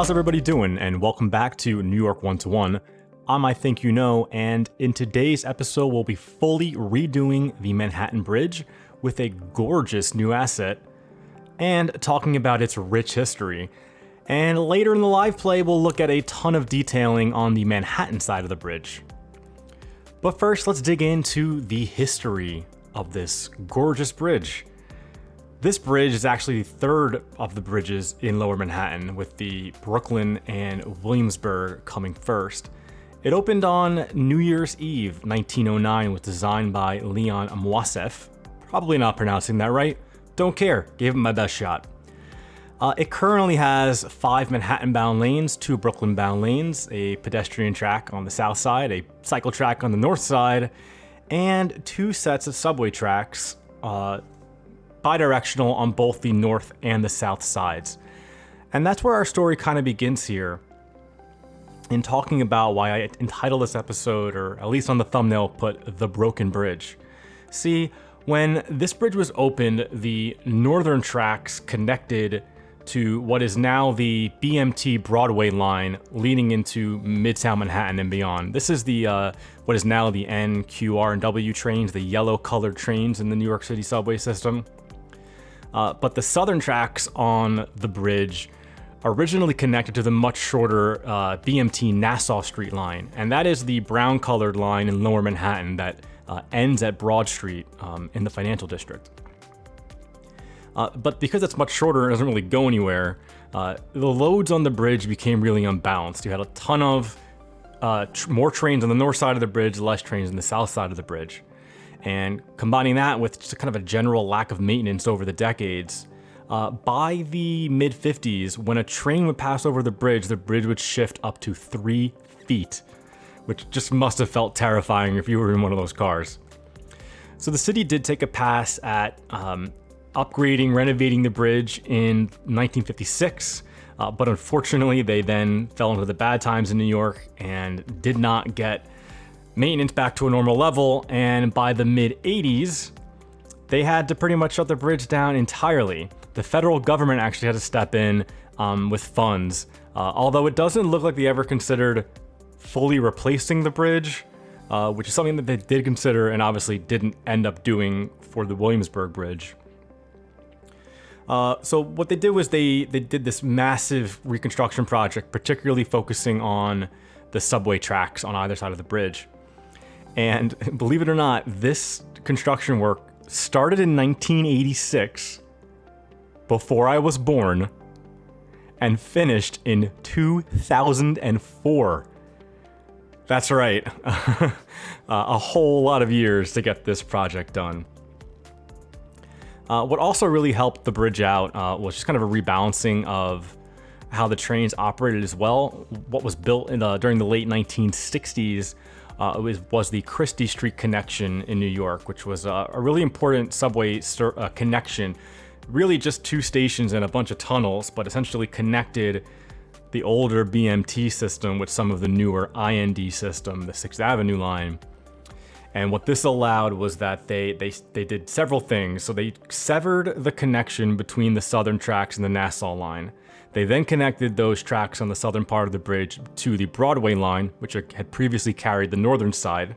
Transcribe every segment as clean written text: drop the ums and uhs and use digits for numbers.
How's everybody doing? And welcome back to New York 1-to-1. I'm I Think You Know, and in today's episode we'll be fully redoing the Manhattan Bridge with a gorgeous new asset and talking about its rich history. And later in the live play we'll look at a ton of detailing on the Manhattan side of the bridge. But first, let's dig into the history of this gorgeous bridge. This bridge is actually the third of the bridges in Lower Manhattan, with the Brooklyn and Williamsburg coming first. It opened on New Year's Eve, 1909, was designed by Leon Moisseiff. Probably not pronouncing that right. Don't care, gave him my best shot. It currently has 5 Manhattan-bound lanes, 2 Brooklyn-bound lanes, a pedestrian track on the south side, a cycle track on the north side, and 2 sets of subway tracks, bidirectional on both the north and the south sides. And that's where our story kind of begins here, in talking about why I entitled this episode, or at least on the thumbnail put, The Broken Bridge. See, when this bridge was opened, the northern tracks connected to what is now the BMT Broadway line leading into Midtown Manhattan and beyond. This is the what is now the N, Q, R, and W trains, the yellow colored trains in the New York City subway system. But the southern tracks on the bridge originally connected to the much shorter BMT Nassau Street line, and that is the brown colored line in Lower Manhattan that ends at Broad Street in the financial district. But because it's much shorter and doesn't really go anywhere, the loads on the bridge became really unbalanced. You had a ton of more trains on the north side of the bridge, less trains on the south side of the bridge. And combining that with just kind of a general lack of maintenance over the decades, by the mid-50s, when a train would pass over the bridge would shift up to 3 feet, which just must have felt terrifying if you were in one of those cars. So the city did take a pass at upgrading, renovating the bridge in 1956, but unfortunately they then fell into the bad times in New York and did not get maintenance back to a normal level, and by the mid-80s, they had to pretty much shut the bridge down entirely. The federal government actually had to step in with funds, although it doesn't look like they ever considered fully replacing the bridge, which is something that they did consider and obviously didn't end up doing for the Williamsburg Bridge. So what they did was they did this massive reconstruction project, particularly focusing on the subway tracks on either side of the bridge. And believe it or not, this construction work started in 1986, before I was born, and finished in 2004. That's right, a whole lot of years to get this project done. What also really helped the bridge out was just kind of a rebalancing of how the trains operated as well. What was built during the late 1960s was the Christie Street connection in New York, which was a really important subway connection. Really just 2 stations and a bunch of tunnels, but essentially connected the older BMT system with some of the newer IND system, the 6th Avenue line. And what this allowed was that they did several things. So they severed the connection between the southern tracks and the Nassau line. They then connected those tracks on the southern part of the bridge to the Broadway line, which had previously carried the northern side.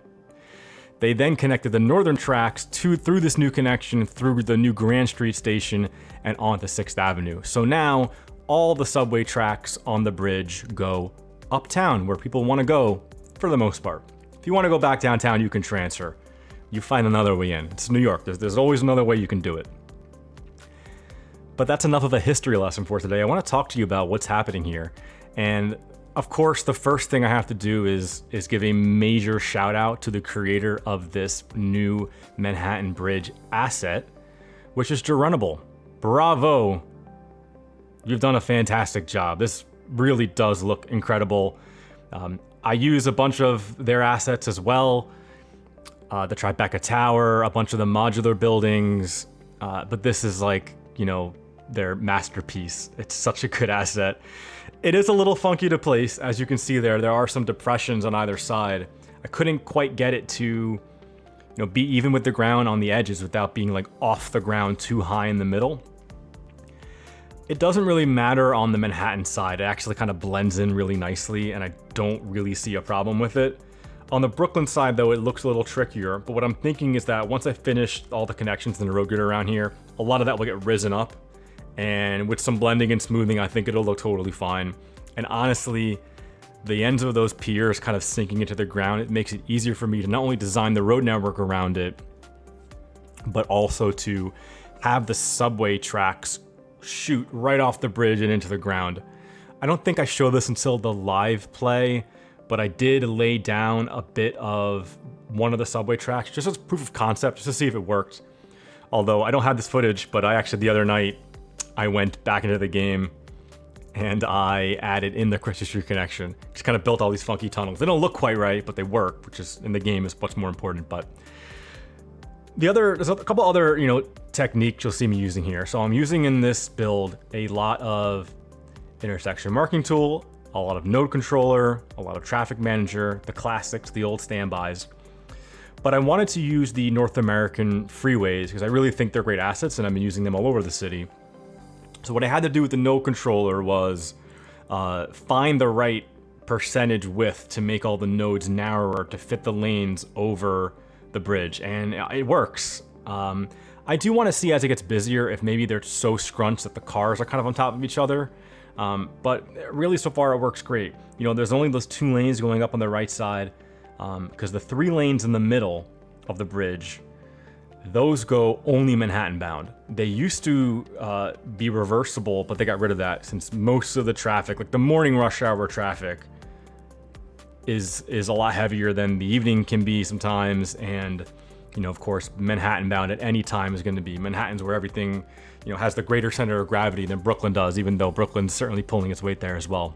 They then connected the northern tracks through this new connection through the new Grand Street station and onto 6th Avenue. So now all the subway tracks on the bridge go uptown, where people want to go for the most part. If you want to go back downtown, you can transfer. You find another way in. It's New York. There's always another way you can do it. But that's enough of a history lesson for today. I want to talk to you about what's happening here. And of course, the first thing I have to do is give a major shout out to the creator of this new Manhattan Bridge asset, which is Gerunnable. Bravo. You've done a fantastic job. This really does look incredible. I use a bunch of their assets as well. The Tribeca Tower, a bunch of the modular buildings, but this is like, their masterpiece. It's such a good asset. It is a little funky to place, as you can see there. There are some depressions on either side. I couldn't quite get it to, be even with the ground on the edges without being like off the ground too high in the middle. It doesn't really matter on the Manhattan side. It actually kind of blends in really nicely, and I don't really see a problem with it. On the Brooklyn side, though, it looks a little trickier, but what I'm thinking is that once I finish all the connections in the road grid around here, a lot of that will get risen up, and with some blending and smoothing, I think it'll look totally fine. And honestly, the ends of those piers kind of sinking into the ground, it makes it easier for me to not only design the road network around it, but also to have the subway tracks shoot right off the bridge and into the ground. I don't think I showed this until the live play, but I did lay down a bit of one of the subway tracks just as proof of concept, just to see if it worked. Although I don't have this footage, but I actually, the other night, I went back into the game and I added in the Christie Street connection. Just kind of built all these funky tunnels. They don't look quite right, but they work, which is in the game is much more important. But there's a couple other, techniques you'll see me using here. So I'm using in this build a lot of intersection marking tool, a lot of node controller, a lot of traffic manager, the classics, the old standbys. But I wanted to use the North American freeways because I really think they're great assets and I've been using them all over the city. So what I had to do with the node controller was find the right percentage width to make all the nodes narrower to fit the lanes over the bridge, and it works. I do want to see as it gets busier if maybe they're so scrunched that the cars are kind of on top of each other. But really so far it works great. There's only those 2 lanes going up on the right side because the 3 lanes in the middle of the bridge, those go only Manhattan bound. They used to be reversible, but they got rid of that since most of the traffic, like the morning rush hour traffic, is a lot heavier than the evening can be sometimes. And, of course, Manhattan bound at any time is going to be Manhattan's where everything, has the greater center of gravity than Brooklyn does, even though Brooklyn's certainly pulling its weight there as well.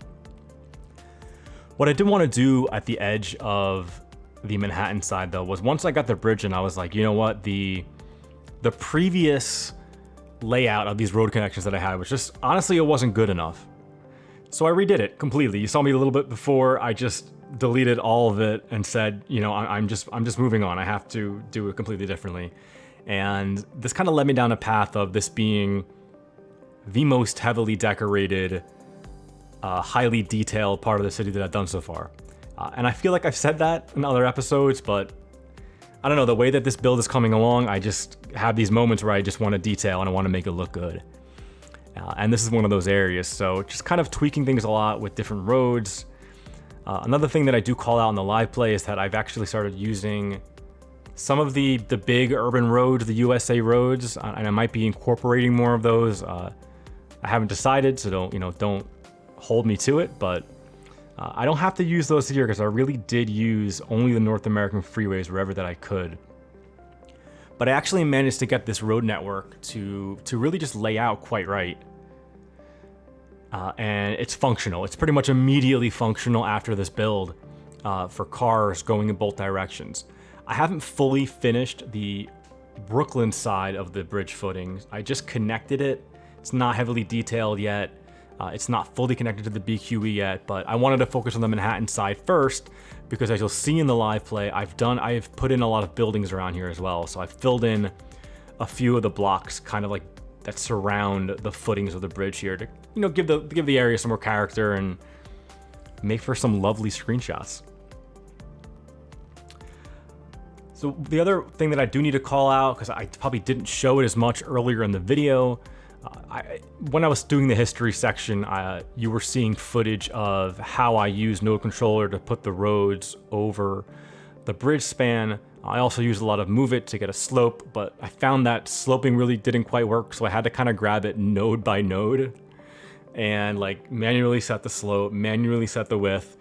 What I did want to do at the edge of the Manhattan side, though, was once I got the bridge in, I was like, you know what, the previous layout of these road connections that I had was just, honestly, it wasn't good enough. So I redid it completely. You saw me a little bit before. I just deleted all of it and said, I'm just moving on. I have to do it completely differently. And this kind of led me down a path of this being the most heavily decorated, highly detailed part of the city that I've done so far. And I feel like I've said that in other episodes, but I don't know, the way that this build is coming along, I just have these moments where I just want to detail and I want to make it look good. And this is one of those areas. So just kind of tweaking things a lot with different roads. Another thing that I do call out in the live play is that I've actually started using some of the big urban roads, the USA roads, and I might be incorporating more of those. I haven't decided, so don't hold me to it, but I don't have to use those here because I really did use only the North American freeways wherever that I could. But I actually managed to get this road network to really just lay out quite right. And it's functional. It's pretty much immediately functional after this build for cars going in both directions. I haven't fully finished the Brooklyn side of the bridge footings. I just connected it. It's not heavily detailed yet. It's not fully connected to the BQE yet, but I wanted to focus on the Manhattan side first because as you'll see in the live play, I've put in a lot of buildings around here as well. So I've filled in a few of the blocks kind of like that surround the footings of the bridge here to, give the area some more character and make for some lovely screenshots. So the other thing that I do need to call out, because I probably didn't show it as much earlier in the video, when I was doing the history section, you were seeing footage of how I use node controller to put the roads over the bridge span. I also used a lot of move it to get a slope, but I found that sloping really didn't quite work, so I had to kind of grab it node by node and manually set the slope, manually set the width.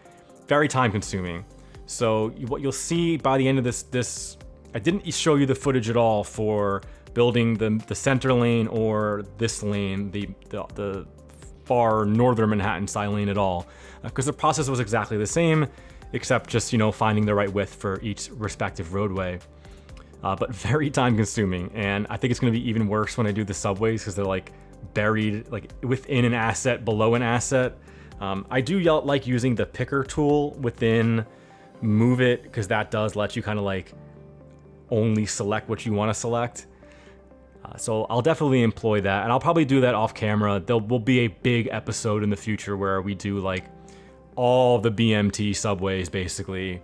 Very time consuming. So what you'll see by the end of this, I didn't show you the footage at all for building the center lane or this lane, the far northern Manhattan side lane at all, because the process was exactly the same, except just, finding the right width for each respective roadway. But very time consuming. And I think it's going to be even worse when I do the subways because they're buried within an asset, below an asset. I do like using the picker tool within Move It because that does let you kind of only select what you want to select. So I'll definitely employ that, and I'll probably do that off camera. There will be a big episode in the future where we do like all the BMT subways, basically,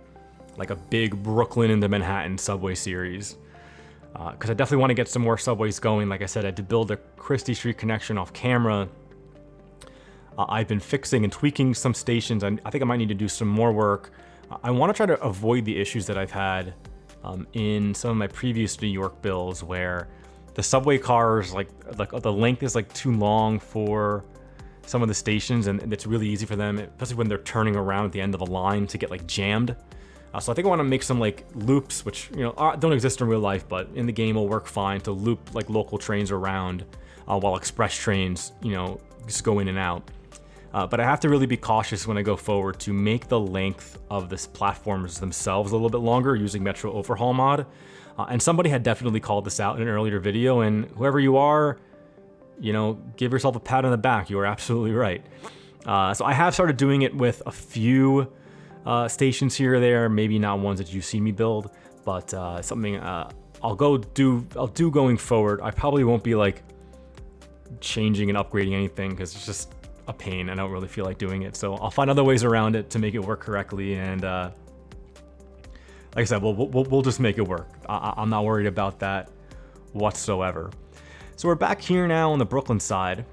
like a big Brooklyn into Manhattan subway series. Because I definitely want to get some more subways going. Like I said, I did build a Christie Street connection off camera. I've been fixing and tweaking some stations. I think I might need to do some more work. I want to try to avoid the issues that I've had in some of my previous New York builds, where the subway cars, like the length is like too long for some of the stations, and it's really easy for them, especially when they're turning around at the end of a line, to get like jammed. So I think I want to make some like loops, which don't exist in real life, but in the game will work fine, to loop like local trains around while express trains, just go in and out. But I have to really be cautious when I go forward to make the length of this platforms themselves a little bit longer using Metro Overhaul mod. And somebody had definitely called this out in an earlier video, and whoever you are, give yourself a pat on the back. You are absolutely right. So I have started doing it with a few stations here or there, maybe not ones that you've seen me build, but something I'll do going forward. I probably won't be like changing and upgrading anything, because it's just a pain. I don't really feel like doing it, so I'll find other ways around it to make it work correctly. And like I said, we'll just make it work. I'm not worried about that whatsoever. So we're back here now on the Brooklyn side.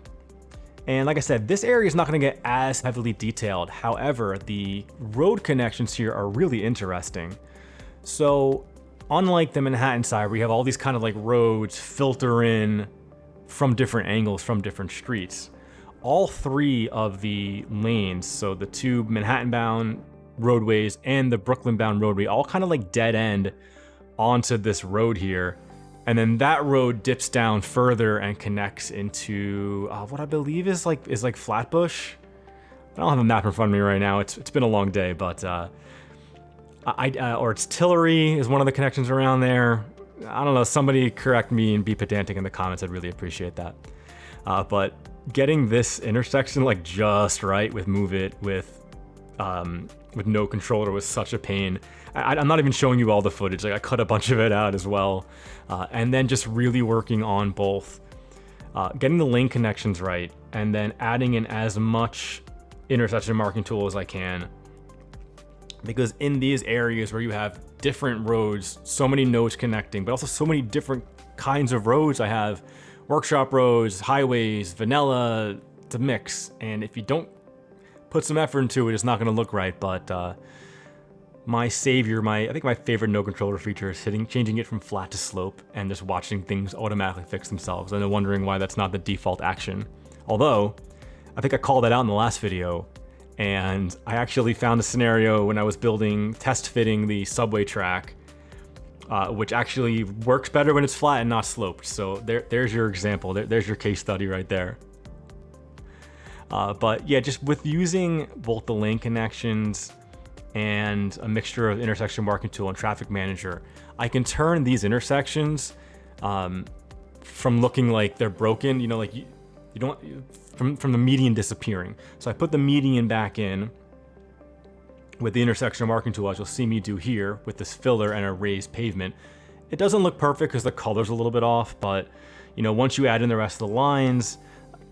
And like I said, this area is not going to get as heavily detailed. However, the road connections here are really interesting. So unlike the Manhattan side, where you have all these kind of like roads filter in from different angles, from different streets, all three of the lanes, so the two Manhattan-bound roadways and the Brooklyn-bound roadway, all kind of like dead end onto this road here. And then that road dips down further and connects into what I believe is like Flatbush. I don't have a map in front of me right now. It's been a long day, but or it's Tillery is one of the connections around there. I don't know. Somebody correct me and be pedantic in the comments. I'd really appreciate that. But getting this intersection like just right with Move It with no controller was such a pain. I'm not even showing you all the footage. Like I cut a bunch of it out as well. And then just really working on both getting the lane connections right, and then adding in as much intersection marking tool as I can. Because in these areas where you have different roads, so many nodes connecting, but also so many different kinds of roads, I have workshop roads, highways, vanilla, it's a mix. And if you don't put some effort into it, it's not going to look right. But my savior, I think my favorite no controller feature is changing it from flat to slope and just watching things automatically fix themselves, and then wondering why that's not the default action. Although, I think I called that out in the last video, and I actually found a scenario when I was test fitting the subway track, which actually works better when it's flat and not sloped. So there's your example. There's your case study right there. But yeah, just with using both the lane connections and a mixture of intersection marking tool and traffic manager, I can turn these intersections from looking like they're broken, like you don't, from the median disappearing. So I put the median back in with the intersection marking tool, as you'll see me do here with this filler and a raised pavement. It doesn't look perfect because the color's a little bit off, but once you add in the rest of the lines,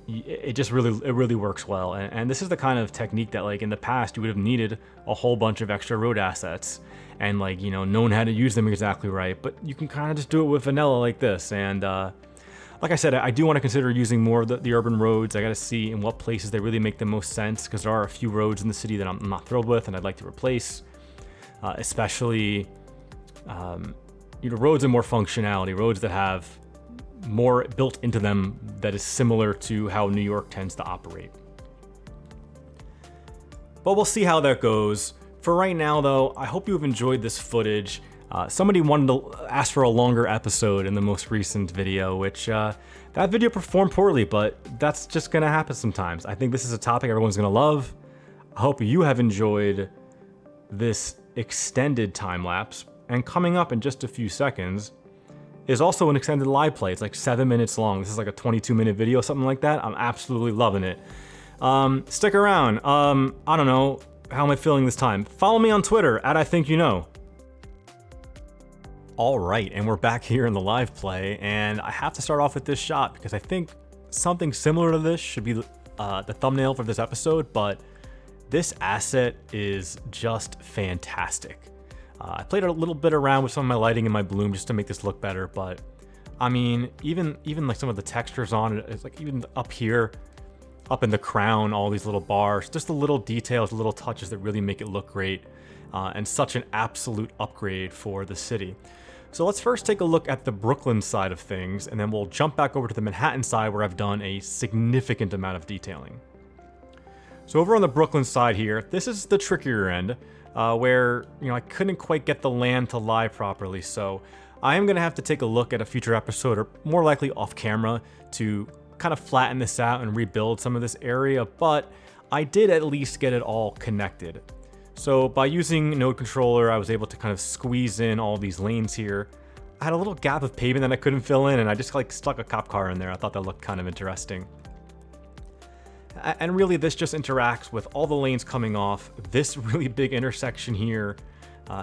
it really works well. And this is the kind of technique that, like, in the past you would have needed a whole bunch of extra road assets and, like, known how to use them exactly right, but you can kind of just do it with vanilla like this. And like I said, I do want to consider using more of the urban roads. I got to see in what places they really make the most sense, because there are a few roads in the city that I'm not thrilled with and I'd like to replace, especially roads with more functionality, roads that have more built into them that is similar to how New York tends to operate. But we'll see how that goes. For right now, though, I hope you've enjoyed this footage. Somebody wanted to ask for a longer episode in the most recent video, which that video performed poorly, but that's just gonna happen sometimes. I think this is a topic everyone's gonna love. I hope you have enjoyed this extended time lapse, and coming up in just a few seconds is also an extended live play. It's like 7 minutes long. This is like a 22-minute video, something like that. I'm absolutely loving it. Stick around. I don't know. How am I feeling this time? Follow me on Twitter @IThinkYouKnow. All right, and we're back here in the live play, and I have to start off with this shot because I think something similar to this should be the thumbnail for this episode, but this asset is just fantastic. I played a little bit around with some of my lighting and my bloom just to make this look better, but I mean, even like some of the textures on it, it's like even up here, up in the crown, all these little bars, just the little details, the little touches that really make it look great, and such an absolute upgrade for the city. So let's first take a look at the Brooklyn side of things, and then we'll jump back over to the Manhattan side where I've done a significant amount of detailing. So over on the Brooklyn side here, this is the trickier end, where I couldn't quite get the land to lie properly. So I am going to have to take a look at a future episode, or more likely off camera, to kind of flatten this out and rebuild some of this area, but I did at least get it all connected. So by using Node Controller, I was able to kind of squeeze in all these lanes here. I had a little gap of pavement that I couldn't fill in, and I just like stuck a cop car in there. I thought that looked kind of interesting. And really, this just interacts with all the lanes coming off, this really big intersection here,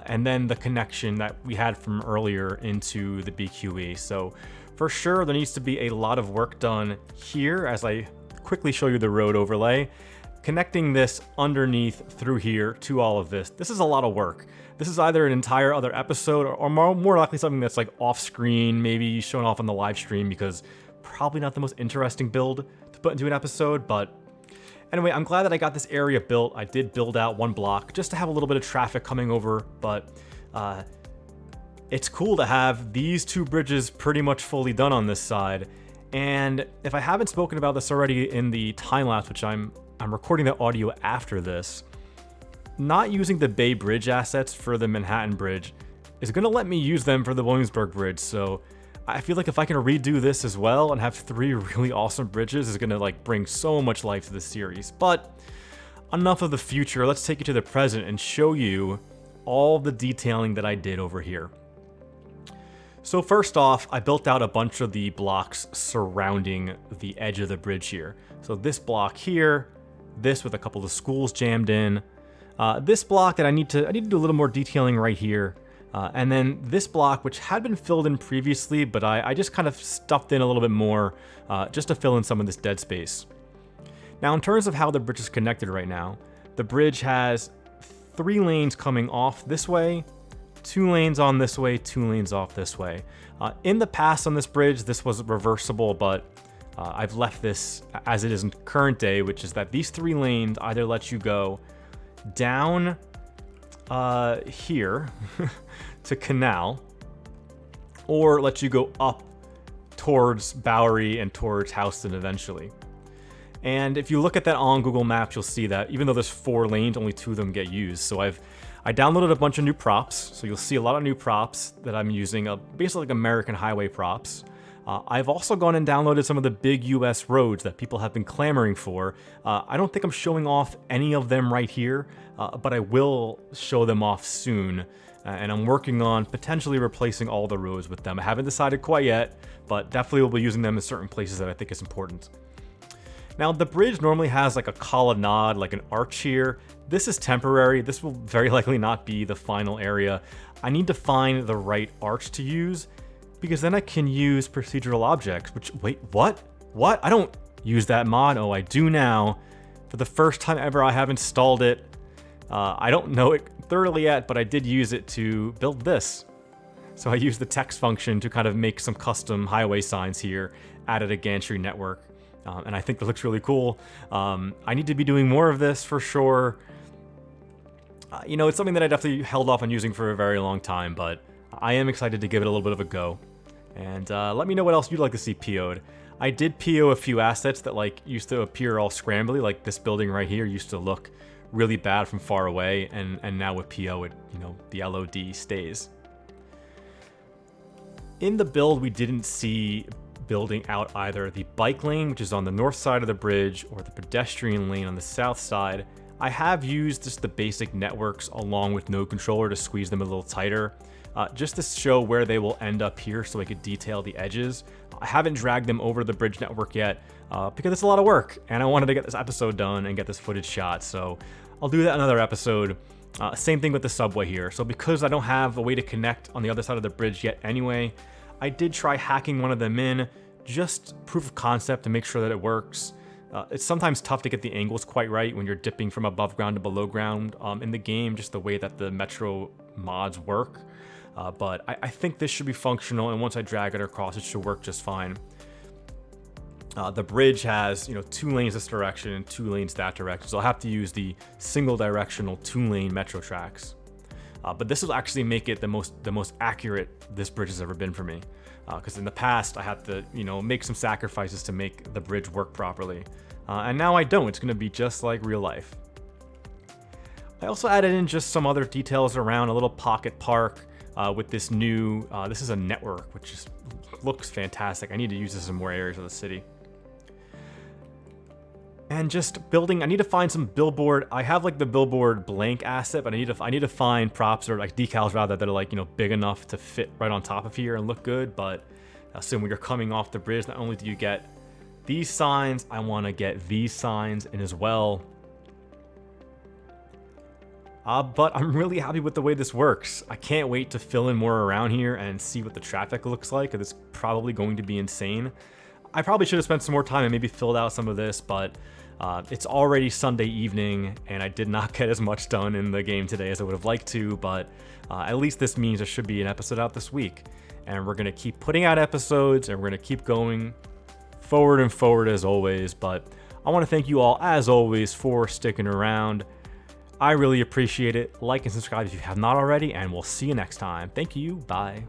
and then the connection that we had from earlier into the BQE. So for sure, there needs to be a lot of work done here as I quickly show you the road overlay. Connecting this underneath through here to all of this. This is a lot of work. This is either an entire other episode or more likely something that's like off screen, maybe shown off on the live stream, because probably not the most interesting build to put into an episode. But anyway, I'm glad that I got this area built. I did build out one block just to have a little bit of traffic coming over, but it's cool to have these two bridges pretty much fully done on this side. And if I haven't spoken about this already in the time lapse, which I'm recording the audio after this, not using the Bay Bridge assets for the Manhattan Bridge is going to let me use them for the Williamsburg Bridge. So I feel like if I can redo this as well and have three really awesome bridges, is going to like bring so much life to the series. But enough of the future. Let's take you to the present and show you all the detailing that I did over here. So first off, I built out a bunch of the blocks surrounding the edge of the bridge here. So this block here, this with a couple of schools jammed in, this block that I need to do a little more detailing right here, and then this block which had been filled in previously, but I just kind of stuffed in a little bit more just to fill in some of this dead space. Now in terms of how the bridge is connected right now, the bridge has 3 lanes coming off this way, 2 lanes on this way, 2 lanes off this way. In the past on this bridge, this was reversible, but I've left this as it is in current day, which is that these 3 lanes either let you go down here to Canal, or let you go up towards Bowery and towards Houston eventually. And if you look at that on Google Maps, you'll see that even though there's 4 lanes, only 2 of them get used. So I downloaded a bunch of new props, so you'll see a lot of new props that I'm using, basically like American highway props. I've also gone and downloaded some of the big US roads that people have been clamoring for. I don't think I'm showing off any of them right here, but I will show them off soon. And I'm working on potentially replacing all the roads with them. I haven't decided quite yet, but definitely will be using them in certain places that I think is important. Now, the bridge normally has like a colonnade, like an arch here. This is temporary. This will very likely not be the final area. I need to find the right arch to use, because then I can use procedural objects, which, wait, what? What? I don't use that mod. Oh, I do now. For the first time ever, I have installed it. I don't know it thoroughly yet, but I did use it to build this. So I used the text function to kind of make some custom highway signs here, added a gantry network. And I think that looks really cool. I need to be doing more of this for sure. It's something that I definitely held off on using for a very long time, but I am excited to give it a little bit of a go. And let me know what else you'd like to see PO'd. I did PO a few assets that like used to appear all scrambly, like this building right here used to look really bad from far away, and now with PO it, the LOD stays. In the build, we didn't see building out either the bike lane, which is on the north side of the bridge, or the pedestrian lane on the south side. I have used just the basic networks along with Node Controller to squeeze them a little tighter, just to show where they will end up here so I could detail the edges. I haven't dragged them over the bridge network yet because it's a lot of work, and I wanted to get this episode done and get this footage shot, so I'll do that in another episode. Same thing with the subway here. So because I don't have a way to connect on the other side of the bridge yet anyway, I did try hacking one of them in, just proof of concept to make sure that it works. It's sometimes tough to get the angles quite right when you're dipping from above ground to below ground in the game, just the way that the Metro mods work. But I think this should be functional, and once I drag it across, it should work just fine. The bridge has, 2 lanes this direction and 2 lanes that direction, so I'll have to use the single directional 2-lane Metro tracks. But this will actually make it the most accurate this bridge has ever been for me. Because in the past I had to, make some sacrifices to make the bridge work properly. And now I don't. It's going to be just like real life. I also added in just some other details around a little pocket park with this new, this is a network, which just looks fantastic. I need to use this in more areas of the city. And just building, I need to find some billboard. I have like the billboard blank asset, but I need to find props, or like decals rather, that are like, big enough to fit right on top of here and look good. But so when you're coming off the bridge, not only do you get these signs, I want to get these signs in as well. But I'm really happy with the way this works. I can't wait to fill in more around here and see what the traffic looks like. It's probably going to be insane. I probably should have spent some more time and maybe filled out some of this, but it's already Sunday evening and I did not get as much done in the game today as I would have liked to, but at least this means there should be an episode out this week. And we're going to keep putting out episodes, and we're going to keep going forward and forward as always. But I want to thank you all, as always, for sticking around. I really appreciate it. Like and subscribe if you have not already, and we'll see you next time. Thank you. Bye.